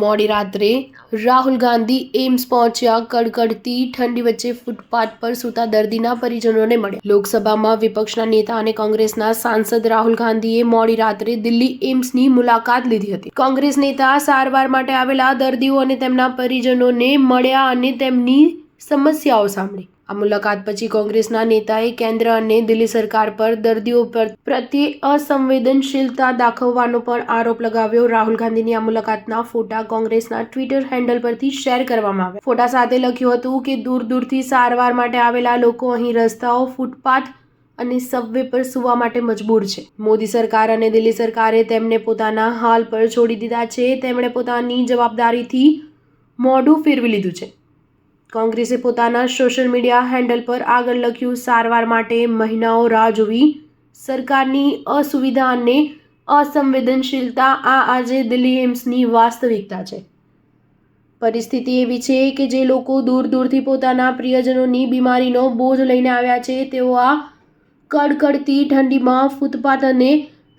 મોડી રાત્રે રાહુલ ગાંધી એમ્સ પહોંચ્યા. કડકડતી ઠંડી વચ્ચે ફૂટપાથ પર સૂતા દર્દીના પરિજનોને મળ્યા. લોકસભામાં વિપક્ષના નેતા અને કોંગ્રેસના સાંસદ રાહુલ ગાંધીએ મોડી રાત્રે દિલ્હી એમ્સની મુલાકાત લીધી હતી. કોંગ્રેસ નેતા સારવાર માટે આવેલા દર્દીઓ અને તેમના પરિજનોને મળ્યા અને તેમની સમસ્યાઓ સાંભળી. આ મુલાકાત પછી કોંગ્રેસના નેતાએ કેન્દ્ર અને દિલ્હી સરકાર પર દર્દીઓ પ્રત્યે અસંવેદનશીલતા દાખવવાનો પણ આરોપ લગાવ્યો. રાહુલ ગાંધીની આ મુલાકાતના ફોટા કોંગ્રેસના ટ્વિટર હેન્ડલ પરથી શેર કરવામાં આવ્યા. ફોટા સાથે લખ્યું હતું કે દૂર દૂરથી સારવાર માટે આવેલા લોકો અહીં રસ્તાઓ, ફૂટપાથ અને સબવે પર સૂવા માટે મજબૂર છે. મોદી સરકાર અને દિલ્હી સરકારે તેમને પોતાના હાલ પર છોડી દીધા છે. તેમણે પોતાની જવાબદારીથી મોઢું ફેરવી લીધું છે. કોંગ્રેસે પોતાના સોશિયલ મીડિયા હેન્ડલ પર આગળ લખ્યું, સારવાર માટે મહિનાઓ રાહ જોવી, સરકારની અસુવિધા અને અસંવેદનશીલતા આજે દિલ્હી એમ્સની વાસ્તવિકતા છે. પરિસ્થિતિ એવી છે કે જે લોકો દૂર દૂરથી પોતાના પ્રિયજનોની બીમારીનો બોજ લઈને આવ્યા છે, તેઓ આ કડકડતી ઠંડીમાં ફૂટપાથ અને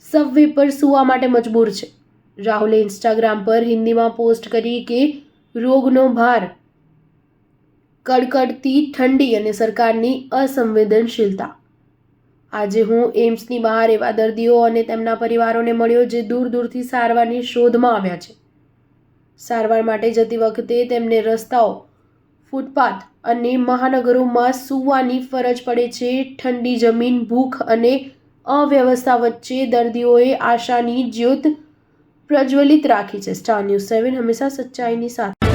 સબવે પર સૂવા માટે મજબૂર છે. રાહુલે ઇન્સ્ટાગ્રામ પર હિન્દીમાં પોસ્ટ કરી કે રોગનો ભાર, કડકડતી ઠંડી અને સરકારની અસંવેદનશીલતા. આજે હું એમ્સની બહાર એવા દર્દીઓ અને તેમના પરિવારોને મળ્યો જે દૂર દૂરથી સારવારની શોધમાં આવ્યા છે. સારવાર માટે જતી વખતે તેમને રસ્તાઓ, ફૂટપાથ અને મહાનગરોમાં સૂવાની ફરજ પડે છે. ઠંડી જમીન, ભૂખ અને અવ્યવસ્થા વચ્ચે દર્દીઓએ આશાની જ્યોત પ્રજ્વલિત રાખી છે. સ્ટાર ન્યૂઝ 7 હંમેશા સચ્ચાઈની સાથે.